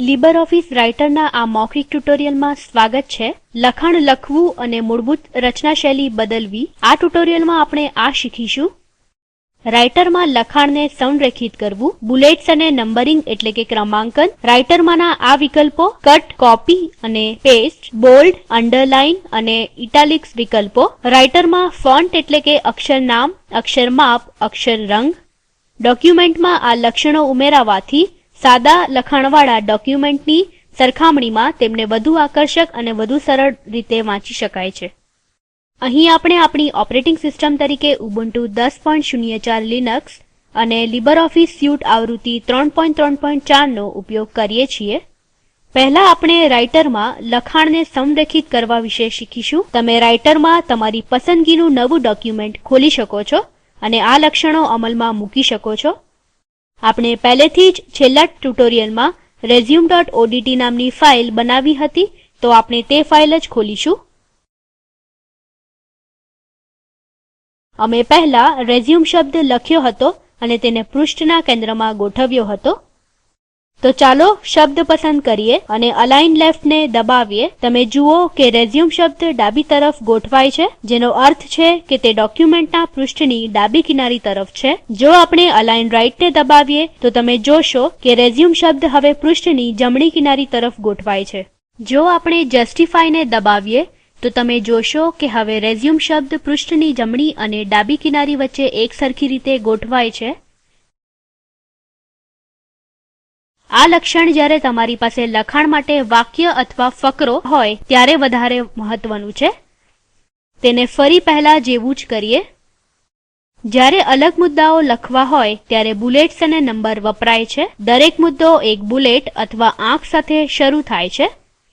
LibreOffice રાઈટરના આ મૌખિક ટ્યુટોરિયલમાં સ્વાગત છે। લખાણ લખવું અને મૂળભૂત રચના શૈલી બદલવી। આ ટ્યુટોરિયલમાં આપણે આ શીખીશું। રાઈટરમાં લખાણને સંરેખિત કરવું, બુલેટ્સ અને નંબરિંગ એટલે કે ક્રમાંકન, રાઈટરમાંના આ વિકલ્પો, કટ, કોપી અને પેસ્ટ, બોલ્ડ, અંડરલાઈન અને ઇટાલિક્સ વિકલ્પો, રાઈટરમાં ફોન્ટ એટલે કે અક્ષર નામ, અક્ષર માપ, અક્ષર રંગ, ડોક્યુમેન્ટમાં આ લક્ષણો ઉમેરાવાથી સાદા લખાણવાળા ડોક્યુમેન્ટની સરખામણીમાં તેમને વધુ આકર્ષક અને વધુ સરળ રીતે વાંચી શકાય છે। અહીં આપણે આપણી ઓપરેટિંગ સિસ્ટમ તરીકે ઉબુન્ટુ 10.04 લિનક્સ અને લીબરઓફીસ સ્યુટ આવૃત્તિ 3.3.4નો ઉપયોગ કરીએ છીએ। પહેલા આપણે રાઈટરમાં લખાણને સંરેખિત કરવા વિશે શીખીશું। તમે રાઈટરમાં તમારી પસંદગીનું નવું ડોક્યુમેન્ટ ખોલી શકો છો અને આ લક્ષણો અમલમાં મૂકી શકો છો। આપણે પહેલેથી જ છેલ્લા ટ્યુટોરિયલમાં resume.odt નામની ફાઇલ બનાવી હતી, તો આપણે તે ફાઇલ જ ખોલીશું। અમે પહેલા રેઝ્યુમ શબ્દ લખ્યો હતો અને તેને પૃષ્ઠના કેન્દ્રમાં ગોઠવ્યો હતો। તો ચાલો શબ્દ પસંદ કરીએ અને અલાઇન લેફ્ટને દબાવીએ। તમે જુઓ કે રેઝ્યુમ શબ્દ ડાબી તરફ ગોઠવાય છે, જેનો અર્થ છે કે તે ડોક્યુમેન્ટના પૃષ્ઠની ડાબી કિનારી તરફ છે। જો આપણે અલાઇન રાઈટને દબાવીએ તો તમે જોશો કે રેઝ્યુમ શબ્દ હવે પૃષ્ઠની જમણી કિનારી તરફ ગોઠવાય છે। જો આપણે જસ્ટિફાયને દબાવીએ તો તમે જોશો કે હવે રેઝ્યુમ શબ્દ પૃષ્ઠની જમણી અને ડાબી કિનારી વચ્ચે એક સરખી રીતે ગોઠવાય છે। આ લક્ષણ જ્યારે તમારી પાસે લખાણ માટે વાક્ય અથવા ફકરો હોય ત્યારે વધારે મહત્વનું છે। તેને ફરી પહેલા જેવું જ કરીએ। જ્યારે અલગ મુદ્દાઓ લખવા હોય ત્યારે બુલેટ્સ અને નંબર વપરાય છે। દરેક મુદ્દો એક બુલેટ અથવા આંક સાથે શરૂ થાય છે।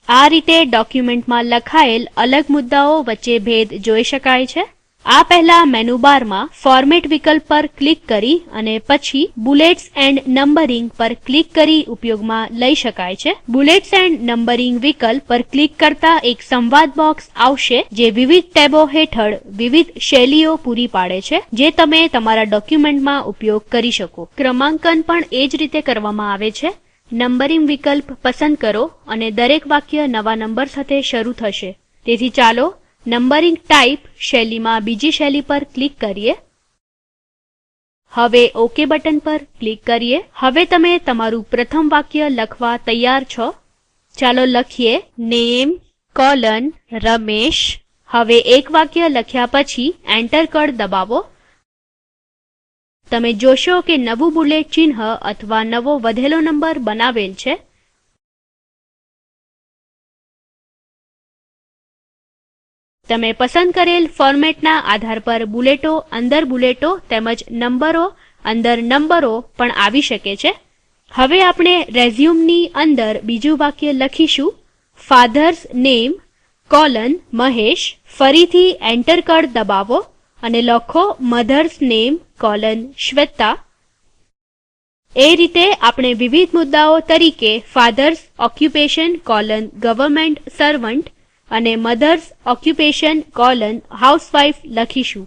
આ રીતે ડોક્યુમેન્ટમાં લખાયેલ અલગ મુદ્દાઓ વચ્ચે ભેદ જોઈ શકાય છે। આ પહેલા મેનુ બારમાં ફોર્મેટ વિકલ્પ પર ક્લિક કરી અને પછી બુલેટ્સ એન્ડ નંબરિંગ પર ક્લિક કરી ઉપયોગમાં લઈ શકાય છે। બુલેટ્સ એન્ડ નંબરિંગ વિકલ્પ પર ક્લિક કરતા એક સંવાદ બોક્સ આવશે જે વિવિધ ટેબો હેઠળ વિવિધ શૈલીઓ પૂરી પાડે છે, જે તમે તમારા ડોક્યુમેન્ટમાં ઉપયોગ કરી શકો। ક્રમાંકન પણ એ જ રીતે કરવામાં આવે છે। નંબરિંગ વિકલ્પ પસંદ કરો અને દરેક વાક્ય નવા નંબર સાથે શરૂ થશે। તેથી ચાલો નંબરિંગ ટાઈપ શૈલીમાં બીજી શૈલી પર ક્લિક કરીએ। હવે ઓકે બટન પર ક્લિક કરીએ। હવે તમે તમારું પ્રથમ વાક્ય લખવા તૈયાર છો। ચાલો લખીએ નેમ કોલન રમેશ। હવે એક વાક્ય લખ્યા પછી એન્ટર કળ દબાવો। તમે જોશો કે નવું બુલેટ ચિહ્ન અથવા નવો વધેલો નંબર બનાવેલ છે। તમે પસંદ કરેલ ફોર્મેટના આધાર પર બુલેટો અંદર બુલેટો તેમજ નંબરો અંદર નંબરો પણ આવી શકે છે। હવે આપણે રેઝ્યુમની અંદર બીજું વાક્ય લખીશું ફાધર્સ નેમ કોલન મહેશ। ફરીથી એન્ટર કળ દબાવો અને લખો મધર્સ નેમ કોલન શ્વેતા। એ રીતે આપણે વિવિધ મુદ્દાઓ તરીકે father's occupation colon government servant અને મધર્સ ઓક્યુપેશન કોલન હાઉસવાઇફ લખીશું।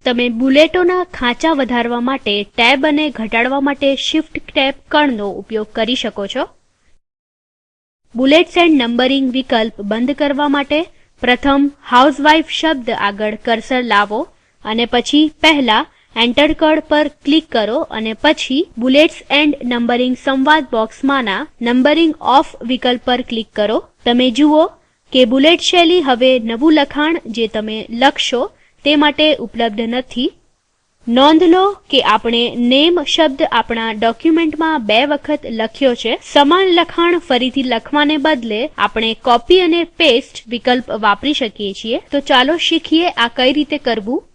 તમે બુલેટોના ખાંચા વધારવા માટે ટેબ અને ઘટાડવા માટે શિફ્ટ ટેબ કળનો ઉપયોગ કરી શકો છો। બુલેટ્સ એન્ડ નંબરિંગ વિકલ્પ બંધ કરવા માટે પ્રથમ હાઉસવાઇફ શબ્દ આગળ કર્સર લાવો અને પછી પહેલા એન્ટર કળ પર ક્લિક કરો અને પછી બુલેટ્સ એન્ડ નંબરિંગ સંવાદ બોક્સમાંના નંબરિંગ ઓફ વિકલ્પ પર ક્લિક કરો। તમે જુઓ કે બુલેટ શૈલી હવે નવું લખાણ જે તમે લખશો તે માટે ઉપલબ્ધ નથી। નોંધ લો કે આપણે નેમ શબ્દ આપણા ડોક્યુમેન્ટમાં 2 વખત લખ્યો છે। સમાન લખાણ ફરીથી લખવાને બદલે આપણે કોપી અને પેસ્ટ વિકલ્પ વાપરી શકીએ છીએ। તો ચાલો શીખીએ આ કઈ રીતે કરવું।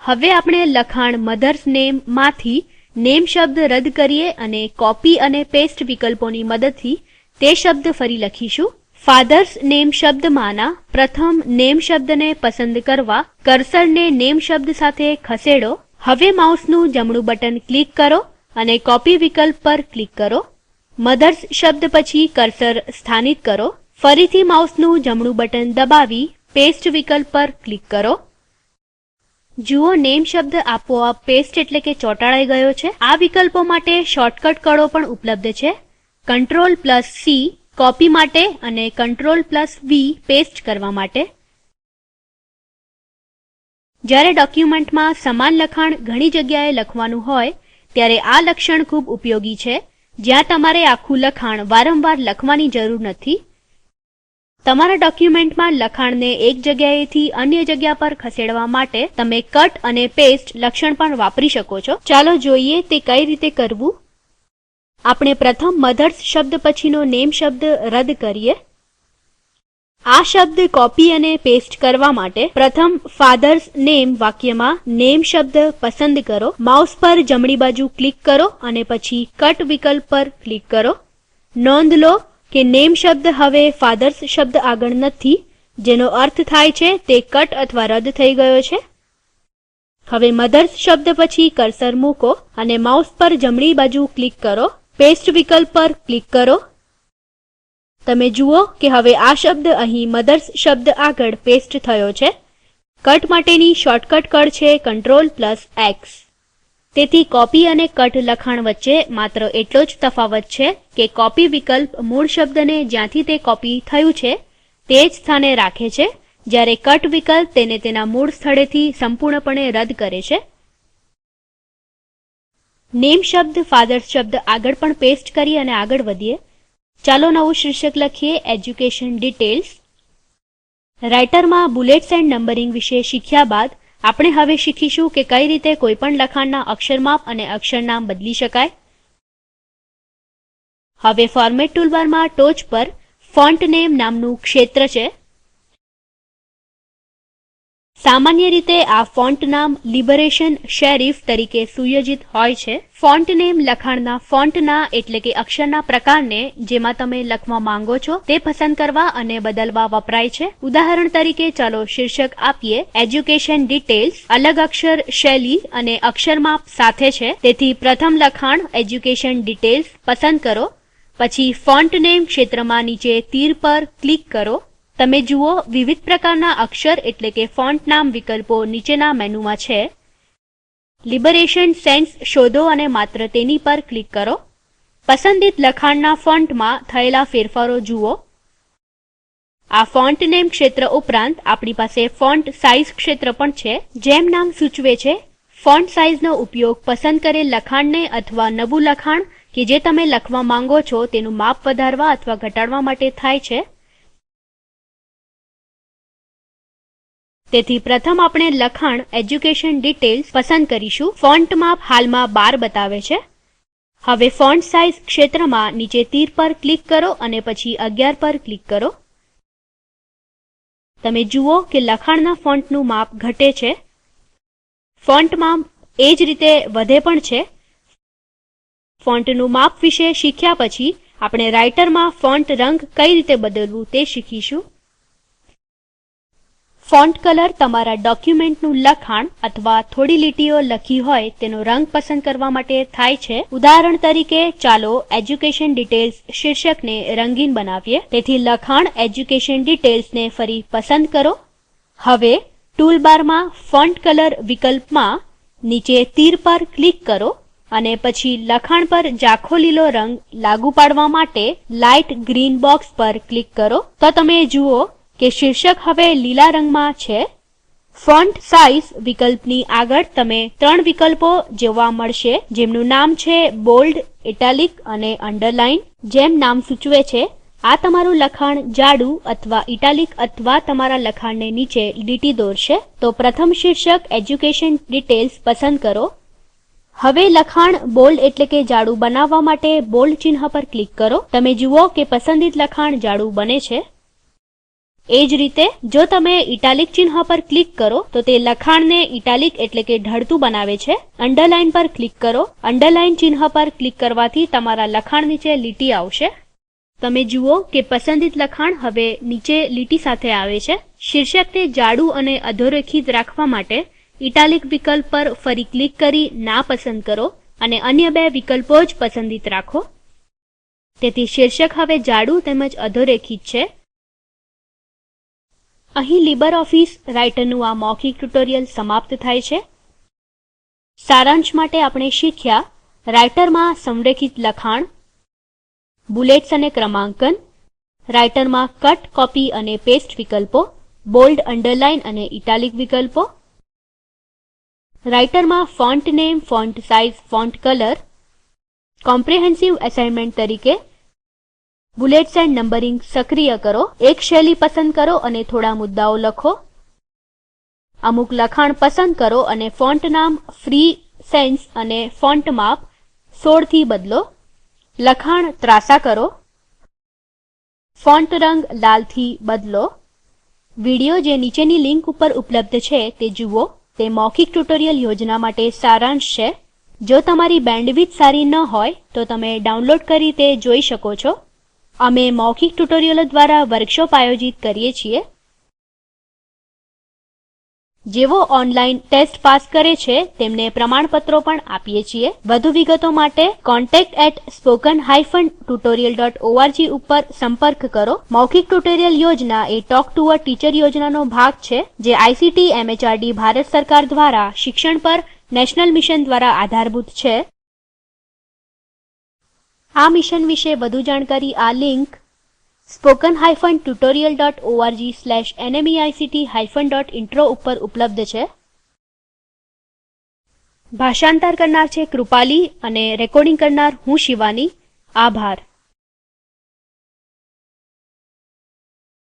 હવે આપણે લખાણ મધર્સ નેમ માંથી નેમ શબ્દ રદ કરીએ અને કોપી અને પેસ્ટ વિકલ્પોની મદદથી તે શબ્દ ફરી લખીશું। ફાધર્સ નેમ શબ્દમાંના પ્રથમ નેમ શબ્દને પસંદ કરવા કર્સરને નેમ શબ્દ સાથે ખસેડો। હવે માઉસનું જમણું બટન ક્લિક કરો અને કોપી વિકલ્પ પર ક્લિક કરો। મધર્સ શબ્દ પછી કર્સર સ્થાનિત કરો। ફરીથી માઉસનું જમણું બટન દબાવી પેસ્ટ વિકલ્પ પર ક્લિક કરો। જુઓ નેમ શબ્દ આપોઆપ પેસ્ટ એટલે કે ચોંટાડાઈ ગયો છે। આ વિકલ્પો માટે શોર્ટકટ કળો પણ ઉપલબ્ધ છે। Ctrl+C કોપી માટે અને Ctrl+V પેસ્ટ કરવા માટે. જ્યારે ડોક્યુમેન્ટમાં સમાન લખાણ ઘણી જગ્યાએ લખવાનું હોય ત્યારે આ લક્ષણ ખૂબ ઉપયોગી છે, જ્યાં તમારે આખું લખાણ વારંવાર લખવાની જરૂર નથી. તમારા ડોક્યુમેન્ટમાં લખાણને એક જગ્યાએથી અન્ય જગ્યા પર ખસેડવા માટે તમે કટ અને પેસ્ટ લક્ષણ પણ વાપરી શકો છો. ચાલો જોઈએ તે કઈ રીતે કરવું. આપણે પ્રથમ મધર્સ શબ્દ પછીનો નેમ શબ્દ રદ કરીએ. આ શબ્દ કોપી અને પેસ્ટ કરવા માટે પ્રથમ ફાધર્સ નેમ વાક્યમાં નેમ શબ્દ પસંદ કરો, માઉસ પર જમણી બાજુ ક્લિક કરો અને પછી કટ વિકલ્પ પર ક્લિક કરો. નોંધ લો કે નેમ શબ્દ હવે ફાધર્સ શબ્દ આગળ નથી, જેનો અર્થ થાય છે તે કટ અથવા રદ થઈ ગયો છે. હવે મધર્સ શબ્દ પછી કર્સર મૂકો અને માઉસ પર જમણી બાજુ ક્લિક કરો, પેસ્ટ વિકલ્પ પર ક્લિક કરો. તમે જુઓ કે હવે આ શબ્દ અહીં મધર્સ શબ્દ આગળ પેસ્ટ થયો છે. કટ માટેની શોર્ટકટ કળ છે Ctrl+X. તેથી કોપી અને કટ લખાણ વચ્ચે માત્ર એટલો જ તફાવત છે કે કોપી વિકલ્પ મૂળ શબ્દને જ્યાંથી તે કોપી થયું છે તે જ સ્થાને રાખે છે, જ્યારે કટ વિકલ્પ તેને તેના મૂળ સ્થળેથી સંપૂર્ણપણે રદ કરે છે. નેમ શબ્દ ફાધર્સ શબ્દ આગળ પણ પેસ્ટ કરી અને આગળ વધીએ. ચાલો નવું શીર્ષક લખીએ, એજ્યુકેશન ડિટેલ્સ. રાઇટરમાં બુલેટ્સ એન્ડ નંબરિંગ વિશે શીખ્યા બાદ આપણે હવે શીખીશું કે કઈ રીતે કોઈપણ લખાણના અક્ષરમાપ અને અક્ષરનામ બદલી શકાય. હવે ફોર્મેટ ટૂલબારમાં ટોચ પર ફોન્ટ નેમ નામનું ક્ષેત્ર છે. સામાન્ય રીતે આ ફોન્ટ નામ લિબરેશન શેરિફ તરીકે સુયોજિત હોય છે. ફોન્ટ નેમ લખાણના ફોન્ટના એટલે કે અક્ષરના પ્રકારને જેમાં તમે લખવા માંગો છો તે પસંદ કરવા અને બદલવા વપરાય છે. ઉદાહરણ તરીકે ચાલો શીર્ષક આપીએ, એજ્યુકેશન ડિટેલ્સ. અલગ અક્ષર શૈલી અને અક્ષરમાપ સાથે છે, તેથી પ્રથમ લખાણ એજ્યુકેશન ડિટેલ્સ પસંદ કરો. પછી ફોન્ટ નેમ ક્ષેત્રમાં નીચે તીર પર ક્લિક કરો. તમે જુઓ વિવિધ પ્રકારના અક્ષર એટલે કે ફોન્ટ નામ વિકલ્પો નીચેના મેનુમાં છે. લિબરેશન સેન્સ શોધો અને માત્ર તેની પર ક્લિક કરો. પસંદિત લખાણના ફોન્ટમાં થયેલા ફેરફારો જુઓ. આ ફોન્ટ નેમ ક્ષેત્ર ઉપરાંત આપણી પાસે ફોન્ટ સાઇઝ ક્ષેત્ર પણ છે. જેમ નામ સૂચવે છે, ફોન્ટ સાઇઝનો ઉપયોગ પસંદ કરેલ લખાણને અથવા નવું લખાણ કે જે તમે લખવા માંગો છો તેનું માપ વધારવા અથવા ઘટાડવા માટે થાય છે. તેથી પ્રથમ આપણે લખાણ એજ્યુકેશન ડિટેલ્સ પસંદ કરીશું. ફોન્ટ માપ હાલમાં 12 બતાવે છે. હવે ફોન્ટ સાઇઝ ક્ષેત્રમાં નીચે તીર પર ક્લિક કરો અને પછી 11 પર ક્લિક કરો. તમે જુઓ કે લખાણના ફોન્ટનું માપ ઘટે છે. ફોન્ટ માપ એ જ રીતે વધે પણ છે. ફોન્ટનું માપ વિશે શીખ્યા પછી આપણે રાઇટરમાં ફોન્ટ રંગ કઈ રીતે બદલવું તે શીખીશું. ફોન્ટ કલર તમારા ડોક્યુમેન્ટનું લખાણ અથવા થોડી લીટીઓ લખી હોય તેનો રંગ પસંદ કરવા માટે થાય છે. ઉદાહરણ તરીકે ચાલો એજ્યુકેશન ડિટેલ્સ શીર્ષકને રંગીન બનાવીએ. તેથી લખાણ એજ્યુકેશન ડિટેલ્સને ફરી પસંદ કરો. હવે ટૂલબારમાં ફોન્ટ કલર વિકલ્પમાં નીચે તીર પર ક્લિક કરો અને પછી લખાણ પર ઝાંખો લીલો રંગ લાગુ પાડવા માટે લાઇટ ગ્રીન બોક્સ પર ક્લિક કરો. તો તમે જુઓ કે શીર્ષક હવે લીલા રંગમાં છે. ફોન્ટ સાઇઝ વિકલ્પની આગળ તમે 3 વિકલ્પો જોવા મળશે, જેમનું નામ છે બોલ્ડ, ઇટાલિક અને અંડરલાઈન. જેમ નામ સૂચવે છે, આ તમારું લખાણ જાડું અથવા ઇટાલિક અથવા તમારા લખાણને નીચે લીટી દોરશે. તો પ્રથમ શીર્ષક એજ્યુકેશન ડિટેલ્સ પસંદ કરો. હવે લખાણ બોલ્ડ એટલે કે જાડું બનાવવા માટે બોલ્ડ ચિહ્ન પર ક્લિક કરો. તમે જુઓ કે પસંદિત લખાણ જાડું બને છે. એ જ રીતે જો તમે ઇટાલિક ચિહ્ન પર ક્લિક કરો તો તે લખાણને ઇટાલિક એટલે કે ઢળતું બનાવે છે. અંડરલાઈન પર ક્લિક કરો. અંડરલાઈન ચિહ્ન પર ક્લિક કરવાથી તમારા લખાણ નીચે લીટી આવશે. તમે જુઓ કે પસંદિત લખાણ હવે નીચે લીટી સાથે આવે છે. શીર્ષકને જાડું અને અધોરેખિત રાખવા માટે ઇટાલિક વિકલ્પ પર ફરી ક્લિક કરી ના પસંદ કરો અને અન્ય 2 વિકલ્પો જ પસંદિત રાખો. તેથી શીર્ષક હવે જાડું તેમજ અધોરેખિત છે. અહીં લીબરઓફીસ રાઇટરનું આ મૌખિક ટ્યુટોરિયલ સમાપ્ત થાય છે. સારાંશ માટે આપણે શીખ્યા રાઇટરમાં સંરેખિત લખાણ, બુલેટ્સ અને ક્રમાંકન, રાઇટરમાં કટ, કોપી અને પેસ્ટ વિકલ્પો, બોલ્ડ, અંડરલાઇન અને ઇટાલિક વિકલ્પો, રાઇટરમાં font name, font size, font colour. Comprehensive assignment તરીકે બુલેટ્સ એન્ડ નંબરિંગ સક્રિય કરો, એક શૈલી પસંદ કરો અને થોડા મુદ્દાઓ લખો. અમુક લખાણ પસંદ કરો અને ફોન્ટ નામ ફ્રી સેન્સ અને ફોન્ટ માપ 16 થી બદલો. લખાણ ત્રાંસા કરો. ફોન્ટ રંગ લાલથી બદલો. વિડિયો જે નીચેની લિંક ઉપર ઉપલબ્ધ છે તે જુઓ. તે મૌખિક ટ્યુટોરિયલ યોજના માટે સારાંશ છે. જો તમારી બેન્ડવિડ્થ સારી ન હોય તો તમે ડાઉનલોડ કરી તે જોઈ શકો છો. અમે મૌખિક ટ્યુટોરિયલો દ્વારા વર્કશોપ આયોજિત કરીએ છીએ. જેઓ ઓનલાઈન ટેસ્ટ પાસ કરે છે તેમને પ્રમાણપત્રો પણ આપીએ છીએ. વધુ વિગતો માટે contact@spoken-tutorial.org ઉપર સંપર્ક કરો. મૌખિક ટ્યુટોરિયલ યોજના એ ટોક ટુ અ ટીચર યોજનાનો ભાગ છે જે આઇસીટી એમએચઆરડી ભારત સરકાર દ્વારા શિક્ષણ પર નેશનલ મિશન દ્વારા આધારભૂત છે. આ મિશન વિશે વધુ જાણકારી આ લિંક spoken-tutorial.org/nmeict-intro ઉપર ઉપલબ્ધ છે. ભાષાંતર કરનાર છે કૃપાલી અને રેકોર્ડિંગ કરનાર હું શિવાની. આભાર.